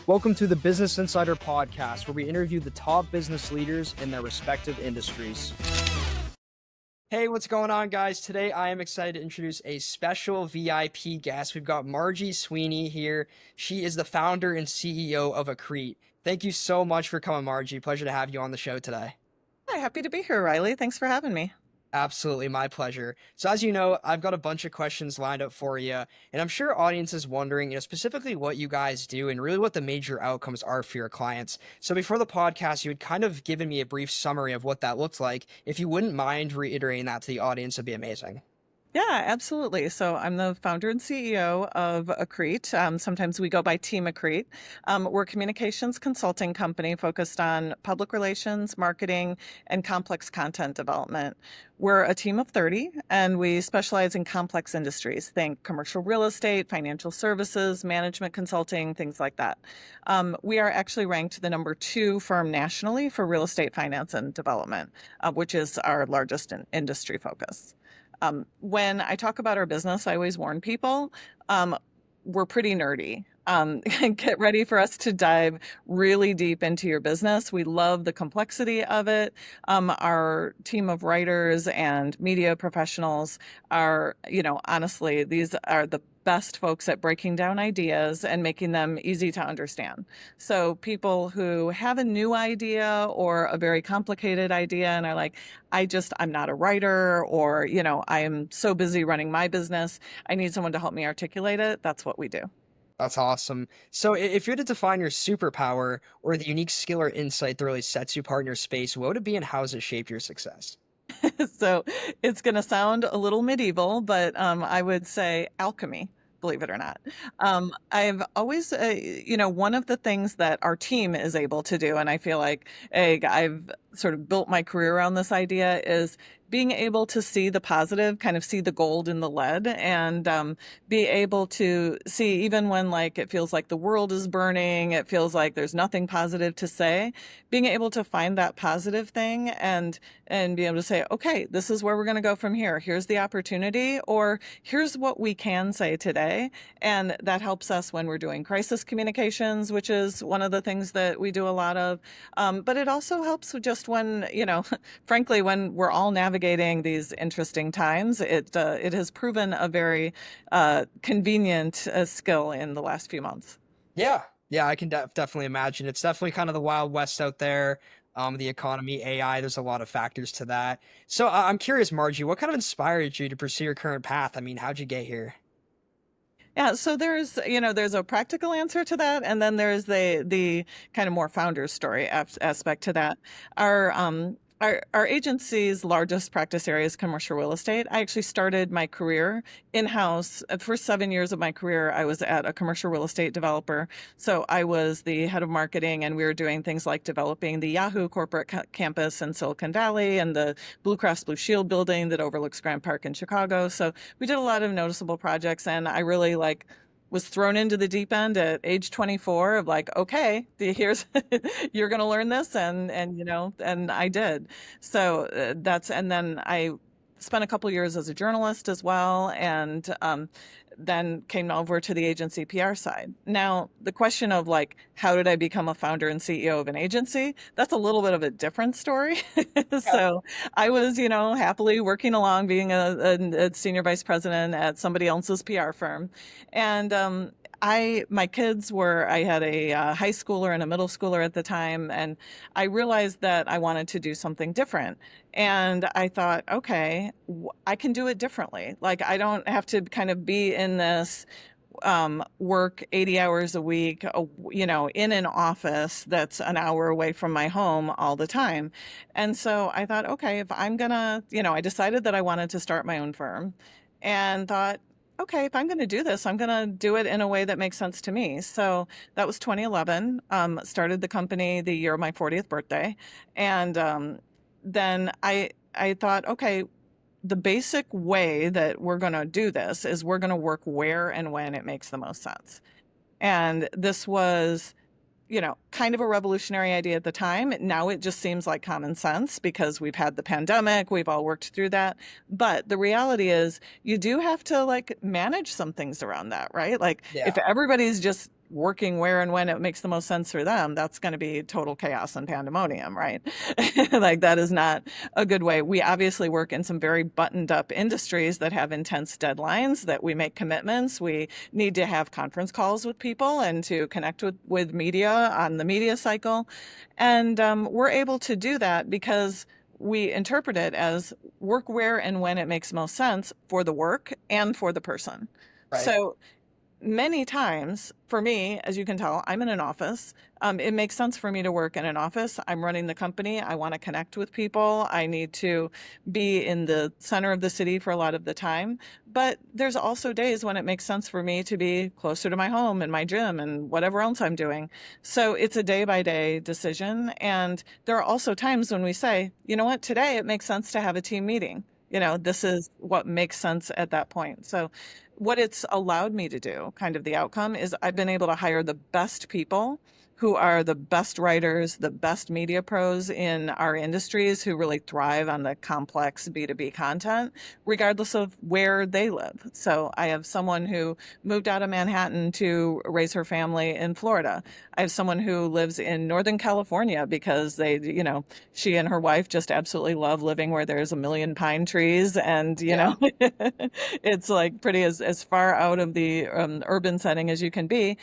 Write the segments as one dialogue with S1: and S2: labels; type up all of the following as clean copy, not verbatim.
S1: Welcome to the Business Insider Podcast, where we interview the top business leaders in their respective industries. Hey, what's going on, guys? Today, I am excited to introduce a special VIP guest. We've got Margy Sweeney here. She is the founder and CEO of Akrete. Thank you so much for coming, Margy. Pleasure to have you on the show today.
S2: Hi, happy to be here, Riley. Thanks for having me.
S1: Absolutely, my pleasure. So as you know, I've got a bunch of questions lined up for you, and I'm sure audience is wondering, specifically what you guys do and really what the major outcomes are for your clients. So before the podcast, you had kind of given me a brief summary of what that looked like. If you wouldn't mind reiterating that to the audience, it'd be amazing.
S2: Yeah, absolutely. So I'm the founder and CEO of Akrete. Sometimes we go by Team Akrete. We're a communications consulting company focused on public relations, marketing, and complex content development. We're a team of 30, and we specialize in complex industries. Think commercial real estate, financial services, management consulting, things like that. We are actually ranked the number 2 firm nationally for real estate finance and development, which is our largest industry focus. When I talk about our business, I always warn people, we're pretty nerdy. Get ready for us to dive really deep into your business. We love the complexity of it. Our team of writers and media professionals are, honestly, these are the best folks at breaking down ideas and making them easy to understand. So people who have a new idea or a very complicated idea and are like, I'm not a writer, or, I am so busy running my business, I need someone to help me articulate it. That's what we do.
S1: That's awesome. So if you're to define your superpower or the unique skill or insight that really sets you apart in your space, what would it be and how has it shaped your success?
S2: So it's going to sound a little medieval, but I would say alchemy, believe it or not. I've always, one of the things that our team is able to do, and I feel like I've sort of built my career around this idea, is being able to see the positive, kind of see the gold in the lead, and be able to see, even when like it feels like the world is burning, it feels like there's nothing positive to say, being able to find that positive thing and be able to say, okay, this is where we're going to go from here. Here's the opportunity, or here's what we can say today. And that helps us when we're doing crisis communications, which is one of the things that we do a lot of. But it also helps just when, frankly, when we're all navigating these interesting times, it has proven a very convenient skill in the last few months.
S1: Yeah. Yeah, I can definitely imagine. It's definitely kind of the Wild West out there. The economy, AI, there's a lot of factors to that. So I'm curious, Margie, what kind of inspired you to pursue your current path? I mean, how'd you get here?
S2: Yeah, so there's a practical answer to that, and then there's the kind of more founder story aspect to that. Our agency's largest practice area is commercial real estate. I actually started my career in-house. The first 7 years of my career, I was at a commercial real estate developer. So I was the head of marketing, and we were doing things like developing the Yahoo corporate campus in Silicon Valley and the Blue Cross Blue Shield building that overlooks Grant Park in Chicago. So we did a lot of noticeable projects, and I really was thrown into the deep end at age 24 of like, okay, here's you're going to learn this, and I did. So and then I spent a couple years as a journalist as well, and then came over to the agency PR side. Now, the question of like, how did I become a founder and CEO of an agency? That's a little bit of a different story. So I was, happily working along, being a senior vice president at somebody else's PR firm. And my kids I had a high schooler and a middle schooler at the time, and I realized that I wanted to do something different. And I thought, okay, I can do it differently. Like, I don't have to kind of be in this work 80 hours a week, in an office that's an hour away from my home all the time. And so I thought, okay, if I'm gonna, I decided that I wanted to start my own firm, and thought, okay, if I'm going to do this, I'm going to do it in a way that makes sense to me. So that was 2011. Started the company the year of my 40th birthday. And then I thought, okay, the basic way that we're going to do this is we're going to work where and when it makes the most sense. And this was, kind of a revolutionary idea at the time. Now it just seems like common sense because we've had the pandemic, we've all worked through that. But the reality is you do have to like manage some things around that, right? Like
S1: Yeah.
S2: if everybody's just working where and when it makes the most sense for them, that's going to be total chaos and pandemonium, right? Like that is not a good way. We obviously work in some very buttoned up industries that have intense deadlines, that we make commitments. We need to have conference calls with people and to connect with media on the media cycle. And we're able to do that because we interpret it as work where and when it makes most sense for the work and for the person.
S1: Right.
S2: So many times for me, as you can tell, I'm in an office. It makes sense for me to work in an office. I'm running the company. I want to connect with people. I need to be in the center of the city for a lot of the time. But there's also days when it makes sense for me to be closer to my home and my gym and whatever else I'm doing. So it's a day by day decision. And there are also times when we say, you know what, today it makes sense to have a team meeting. This is what makes sense at that point. So what it's allowed me to do, kind of the outcome, is I've been able to hire the best people who are the best writers, the best media pros in our industries who really thrive on the complex B2B content, regardless of where they live. So I have someone who moved out of Manhattan to raise her family in Florida. I have someone who lives in Northern California because she and her wife just absolutely love living where there's a million pine trees and,
S1: Yeah.
S2: it's like pretty as far out of the urban setting as you can be.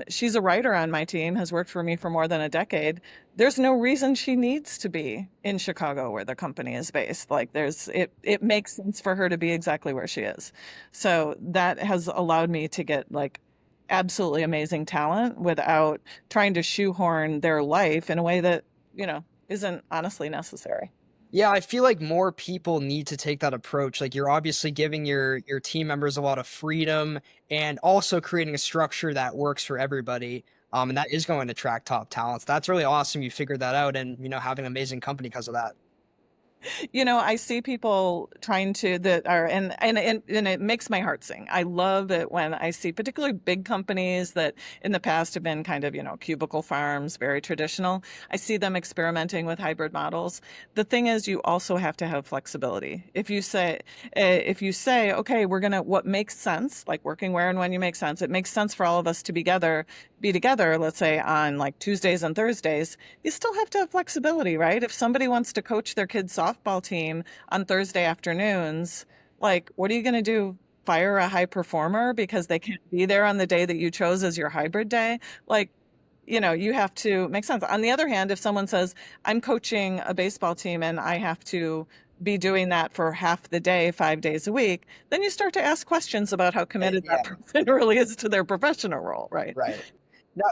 S2: She's a writer on my team, has worked for me for more than a decade. There's no reason she needs to be in Chicago where the company is based. Like it makes sense for her to be exactly where she is. So that has allowed me to get like absolutely amazing talent without trying to shoehorn their life in a way that, isn't honestly necessary.
S1: Yeah, I feel like more people need to take that approach. Like you're obviously giving your team members a lot of freedom and also creating a structure that works for everybody. And that is going to attract top talents. That's really awesome. You figured that out and having an amazing company because of that.
S2: I see people trying to that are and it makes my heart sing. I love it when I see particularly big companies that in the past have been kind of, cubicle farms, very traditional. I see them experimenting with hybrid models. The thing is you also have to have flexibility. If you say, okay, what makes sense, like working where and when you make sense, it makes sense for all of us to be together, let's say on like Tuesdays and Thursdays, you still have to have flexibility, right? If somebody wants to coach their kids' softball team on Thursday afternoons, like, what are you going to do? Fire a high performer because they can't be there on the day that you chose as your hybrid day? Like, you have to make sense. On the other hand, if someone says, I'm coaching a baseball team and I have to be doing that for half the day, 5 days a week, then you start to ask questions about how committed that
S1: Yeah,
S2: person really is to their professional role, right?
S1: right.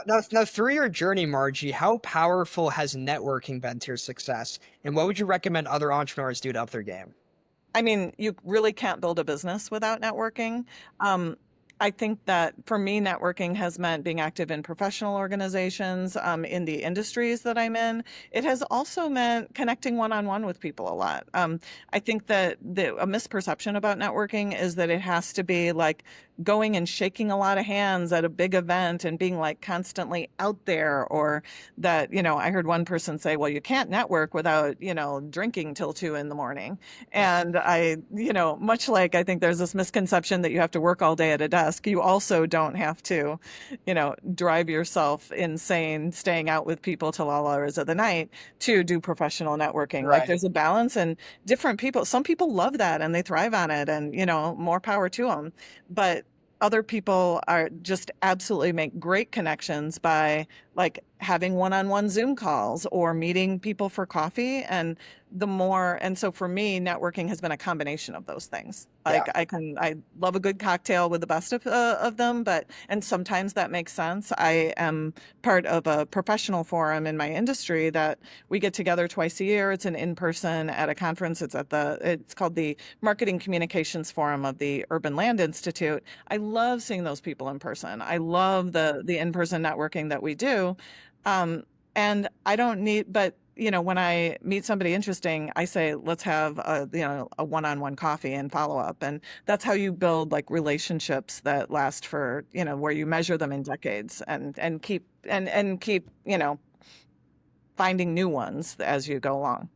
S1: Now, through your journey, Margie, how powerful has networking been to your success? And what would you recommend other entrepreneurs do to up their game?
S2: I mean, you really can't build a business without networking. Um, I think that for me, networking has meant being active in professional organizations, in the industries that I'm in. It has also meant connecting one-on-one with people a lot. I think that a misperception about networking is that it has to be like going and shaking a lot of hands at a big event and being like constantly out there, or that, I heard one person say, well, you can't network without, drinking till 2 in the morning. And much like I think there's this misconception that you have to work all day at a desk, you also don't have to, drive yourself insane staying out with people till all hours of the night to do professional networking. Like
S1: Right.
S2: there's a balance, and different people, some people love that and they thrive on it, and, more power to them. But other people are just absolutely make great connections by like having one-on-one Zoom calls or meeting people for coffee. And so for me, networking has been a combination of those things.
S1: Yeah.
S2: Like I love a good cocktail with the best of them, and sometimes that makes sense. I am part of a professional forum in my industry that we get together twice a year. It's an in-person at a conference. It's called the Marketing Communications Forum of the Urban Land Institute. I love seeing those people in person. I love the in-person networking that we do. Um, and I don't need, but when I meet somebody interesting, I say, let's have a one-on-one coffee and follow up. And that's how you build like relationships that last for, where you measure them in decades and keep, finding new ones as you go along.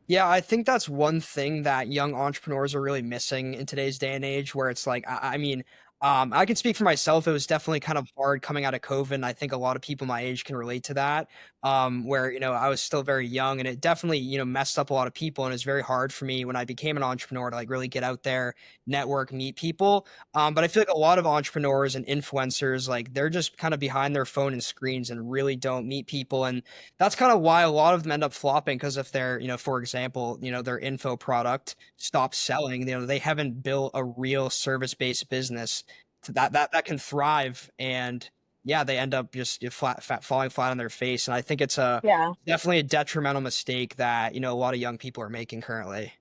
S1: Yeah, I think that's one thing that young entrepreneurs are really missing in today's day and age, where it's like, I mean, I can speak for myself. It was definitely kind of hard coming out of COVID, and I think a lot of people my age can relate to that. Where I was still very young, and it definitely messed up a lot of people, and it's very hard for me when I became an entrepreneur to like really get out there, network, meet people. But I feel like a lot of entrepreneurs and influencers, like they're just kind of behind their phone and screens and really don't meet people, and that's kind of why a lot of them end up flopping because if their, for example, their info product stops selling, they haven't built a real service-based business to that can thrive, and yeah, they end up just falling flat on their face. And I think it's a
S2: Yeah.
S1: definitely a detrimental mistake that a lot of young people are making currently.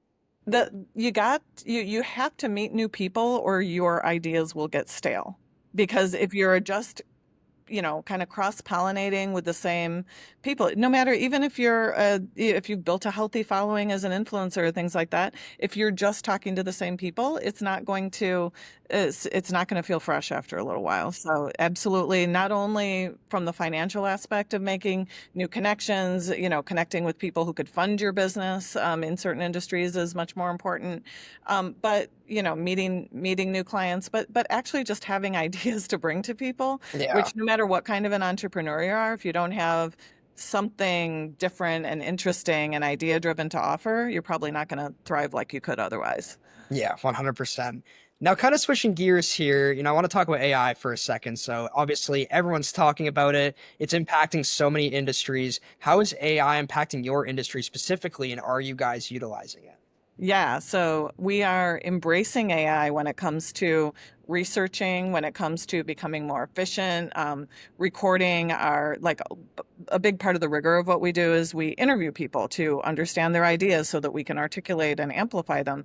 S2: You have to meet new people or your ideas will get stale. Because if you're just kind of cross-pollinating with the same people, no matter, even if you've built a healthy following as an influencer or things like that, if you're just talking to the same people, it's not going to feel fresh after a little while. So absolutely, not only from the financial aspect of making new connections, connecting with people who could fund your business in certain industries is much more important. But meeting new clients, but actually just having ideas to bring to people,
S1: Yeah.
S2: which no matter what kind of an entrepreneur you are, if you don't have something different and interesting and idea driven to offer, you're probably not going to thrive like you could otherwise.
S1: Yeah, 100%. Now, kind of switching gears here, I want to talk about AI for a second. So, obviously, everyone's talking about it. It's impacting so many industries. How is AI impacting your industry specifically, and are you guys utilizing it?
S2: Yeah, so we are embracing AI when it comes to researching, when it comes to becoming more efficient, recording a big part of the rigor of what we do is we interview people to understand their ideas so that we can articulate and amplify them.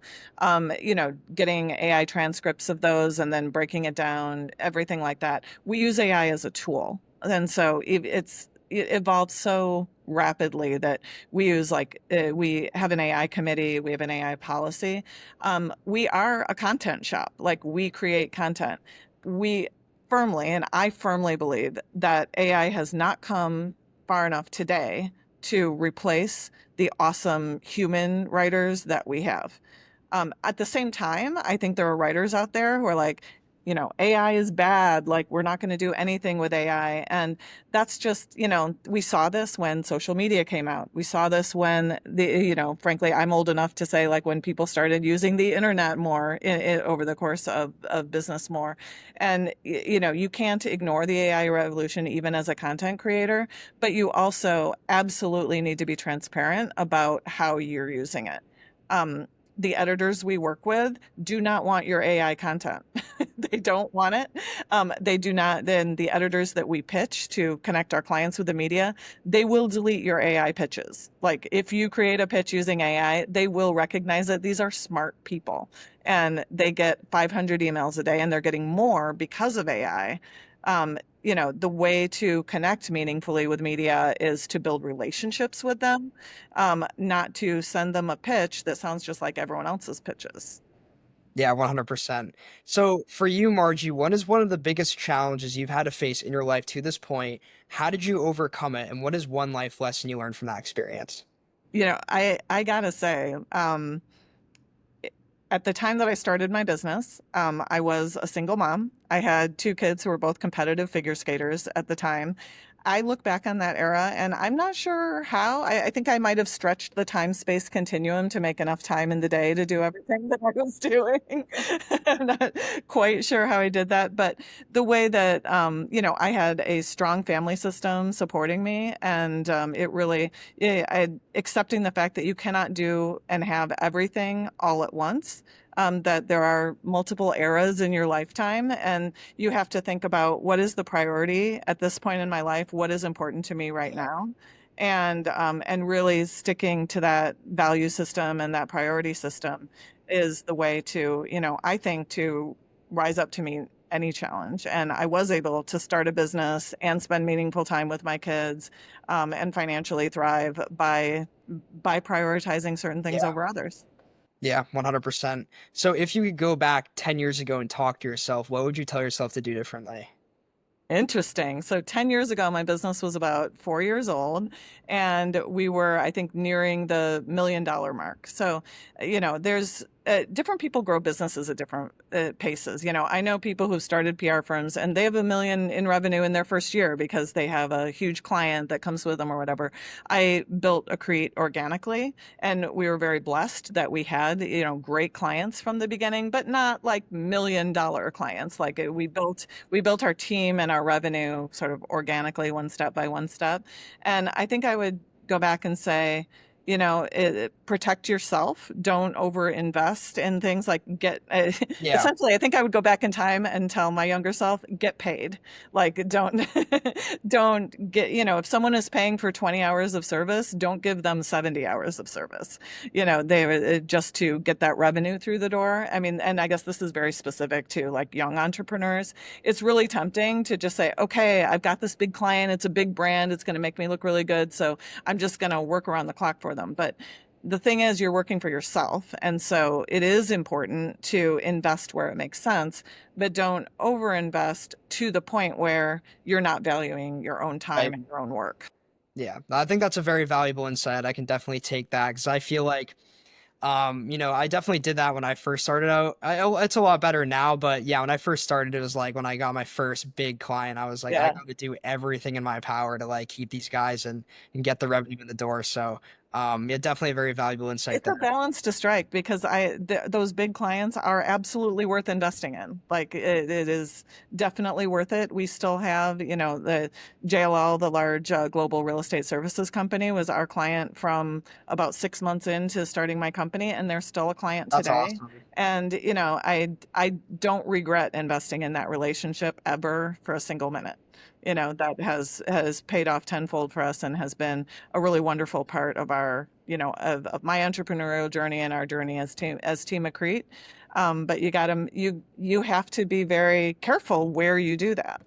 S2: Getting AI transcripts of those and then breaking it down, everything like that. We use AI as a tool. And so it evolves so rapidly that we have an AI committee, we have an AI policy. We are a content shop, like we create content. We and I firmly believe that AI has not come far enough today to replace the awesome human writers that we have. At the same time, I think there are writers out there who are like, AI is bad. Like, we're not going to do anything with AI. And that's just, we saw this when social media came out. We saw this when frankly, I'm old enough to say, like, when people started using the internet more over the course of business more. And, you can't ignore the AI revolution even as a content creator, but you also absolutely need to be transparent about how you're using it. Um, the editors we work with do not want your AI content. They don't want it. They do not. Then the editors that we pitch to connect our clients with the media, they will delete your AI pitches. Like if you create a pitch using AI, they will recognize that these are smart people and they get 500 emails a day and they're getting more because of AI. The way to connect meaningfully with media is to build relationships with them, not to send them a pitch that sounds just like everyone else's pitches.
S1: Yeah, 100%. So, for you, Margie, what is one of the biggest challenges you've had to face in your life to this point? How did you overcome it? And what is one life lesson you learned from that experience?
S2: I gotta say, at the time that I started my business, I was a single mom. I had two kids who were both competitive figure skaters at the time. I look back on that era and I'm not sure how. I think I might have stretched the time space continuum to make enough time in the day to do everything that I was doing. I'm not quite sure how I did that, but the way that, I had a strong family system supporting me and it really, accepting the fact that you cannot do and have everything all at once. That there are multiple eras in your lifetime, and you have to think about what is the priority at this point in my life, what is important to me right now, and really sticking to that value system and that priority system is the way to, I think, to rise up to meet any challenge. And I was able to start a business and spend meaningful time with my kids, and financially thrive by prioritizing certain things
S1: Yeah.
S2: over others.
S1: Yeah, 100%. So, if you could go back 10 years ago and talk to yourself, what would you tell yourself to do differently?
S2: Interesting. So 10 years ago, my business was about 4 years old, and we were, I think, nearing the $1 million mark. So, there's different people grow businesses at different paces. I know people who've started PR firms and they have $1 million in revenue in their first year because they have a huge client that comes with them or whatever. I built Akrete organically, and we were very blessed that we had, great clients from the beginning, but not like $1 million clients. Like we built our team and our revenue sort of organically, one step by one step. And I think I would go back and say, protect yourself. Don't overinvest in things like
S1: Yeah.
S2: essentially, I think I would go back in time and tell my younger self, get paid. Like, don't, don't get, if someone is paying for 20 hours of service, don't give them 70 hours of service, just to get that revenue through the door. I mean, and I guess this is very specific to like young entrepreneurs. It's really tempting to just say, okay, I've got this big client. It's a big brand. It's going to make me look really good. So I'm just going to work around the clock for them. But the thing is, you're working for yourself. And so it is important to invest where it makes sense, but don't overinvest to the point where you're not valuing your own time
S1: Right.
S2: and your own work.
S1: Yeah. I think that's a very valuable insight. I can definitely take that because I feel like I definitely did that when I first started out. It's a lot better now, but yeah, when I first started, it was like when I got my first big client, I was like, I
S2: Yeah.
S1: got to do everything in my power to like keep these guys and get the revenue in the door. So, yeah, definitely a very valuable insight
S2: It's a
S1: there.
S2: balance to strike because those big clients are absolutely worth investing in. Like it is definitely worth it. We still have, the JLL, the large global real estate services company, was our client from about 6 months into starting my company, and they're still a client
S1: That's
S2: today.
S1: awesome.
S2: And I don't regret investing in that relationship ever for a single minute. That has paid off tenfold for us and has been a really wonderful part of our, of my entrepreneurial journey and our journey as Team Akrete. But you have to be very careful where you do that.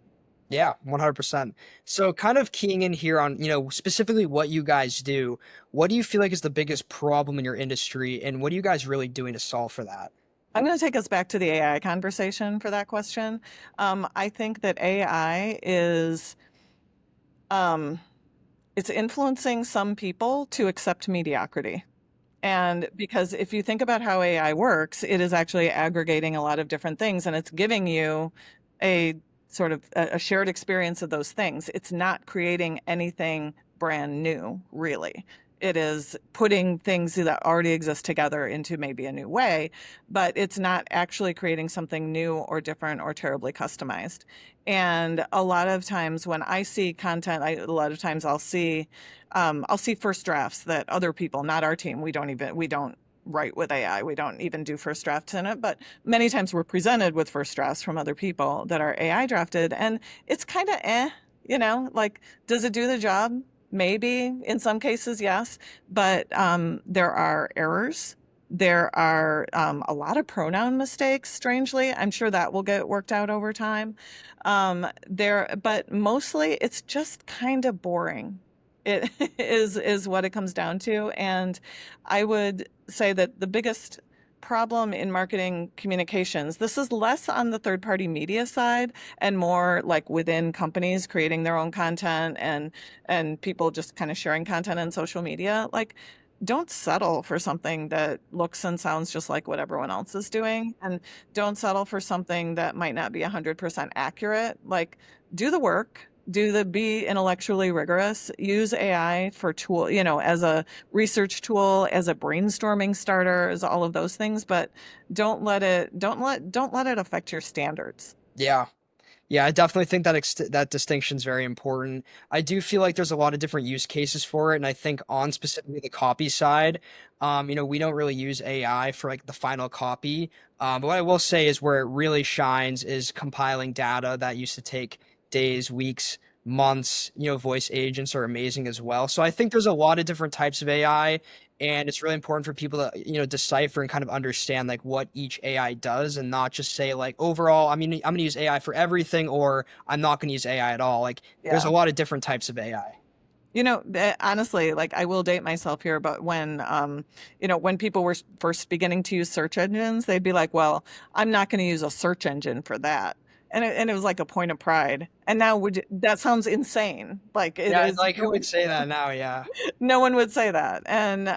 S1: Yeah, 100%. So kind of keying in here on, specifically what you guys do, what do you feel like is the biggest problem in your industry and what are you guys really doing to solve for that?
S2: I'm going to take us back to the AI conversation for that question. I think that AI is it's influencing some people to accept mediocrity. And because if you think about how AI works, it is actually aggregating a lot of different things and it's giving you a sort of a shared experience of those things. It's not creating anything brand new, really. It is putting things that already exist together into maybe a new way, but it's not actually creating something new or different or terribly customized. And a lot of times when I see content, a lot of times I'll see first drafts that other people, not our team, we don't write with AI. We don't even do first drafts in it, but many times we're presented with first drafts from other people that are AI drafted, and it's kind of like, does it do the job? Maybe in some cases, yes, but there are errors. There are a lot of pronoun mistakes, strangely. I'm sure that will get worked out over time. But mostly it's just kind of boring. It is what it comes down to. And I would say that the biggest problem in marketing communications, this is less on the third party media side and more like within companies creating their own content and people just kind of sharing content on social media. Like, don't settle for something that looks and sounds just like what everyone else is doing, and don't settle for something that might not be 100% accurate. Like, do the work, be intellectually rigorous, use AI for as a research tool, as a brainstorming starter, as all of those things, but don't let it affect your standards.
S1: Yeah. Yeah, I definitely think that that distinction is very important. I do feel like there's a lot of different use cases for it, and I think on specifically the copy side, we don't really use AI for like the final copy. But what I will say is where it really shines is compiling data that used to take days, weeks, months. Voice agents are amazing as well. So I think there's a lot of different types of AI, and it's really important for people to decipher and kind of understand like what each AI does and not just say like overall I'm going to use AI for everything or I'm not going to use AI at all. Like there's a
S2: Yeah.
S1: lot of different types of AI.
S2: Honestly, like I will date myself here, but when people were first beginning to use search engines, they'd be like, well, I'm not going to use a search engine for that. and it was like a point of pride. And now that sounds insane. Like it
S1: Yeah,
S2: is
S1: like who would say that now? Yeah.
S2: no one would say that. And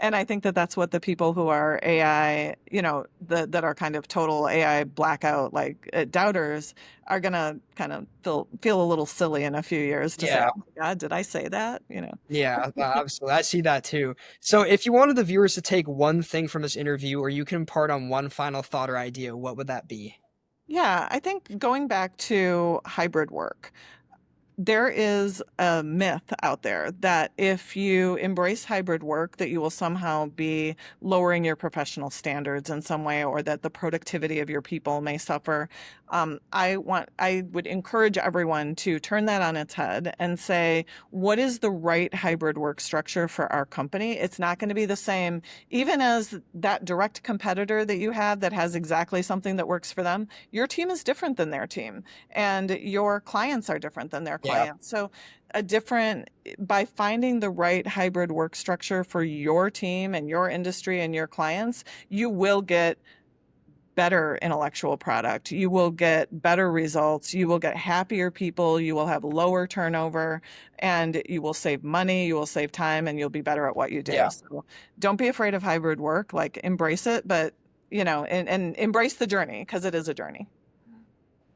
S2: I think that that's what the people who are AI, that are kind of total AI blackout like doubters are gonna kind of feel a little silly in a few years to say,
S1: Yeah.
S2: "Oh my God, did I say that?"
S1: Yeah, absolutely. I see that too. So if you wanted the viewers to take one thing from this interview, or you can impart on one final thought or idea, what would that be?
S2: Yeah, I think going back to hybrid work, there is a myth out there that if you embrace hybrid work, that you will somehow be lowering your professional standards in some way, or that the productivity of your people may suffer. I would encourage everyone to turn that on its head and say, what is the right hybrid work structure for our company? It's not going to be the same, even as that direct competitor that you have that has exactly something that works for them. Your team is different than their team, and your clients are different than their
S1: Yeah.
S2: clients. So by finding the right hybrid work structure for your team and your industry and your clients, you will get better intellectual product. You will get better results. You will get happier people. You will have lower turnover, and you will save money. You will save time, and you'll be better at what you do.
S1: Yeah.
S2: So don't be afraid of hybrid work. Like, embrace it, but and embrace the journey, because it is a journey.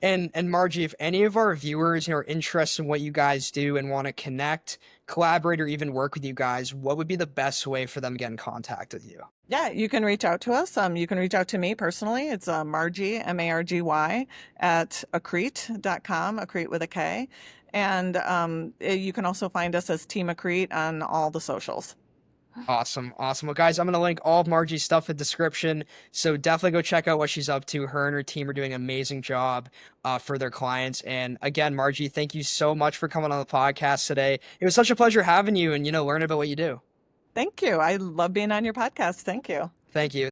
S1: And Margie, if any of our viewers, are interested in what you guys do and want to connect, collaborate, or even work with you guys, what would be the best way for them to get in contact with you?
S2: Yeah, you can reach out to us. You can reach out to me personally. It's Margy, Margy, at Akrete.com, Akrete with a K. And you can also find us as Team Akrete on all the socials.
S1: Awesome. Awesome. Well, guys, I'm going to link all of Margie's stuff in the description. So definitely go check out what she's up to. Her and her team are doing an amazing job for their clients. And again, Margie, thank you so much for coming on the podcast today. It was such a pleasure having you and, learning about what you do.
S2: Thank you. I love being on your podcast. Thank you.
S1: Thank you.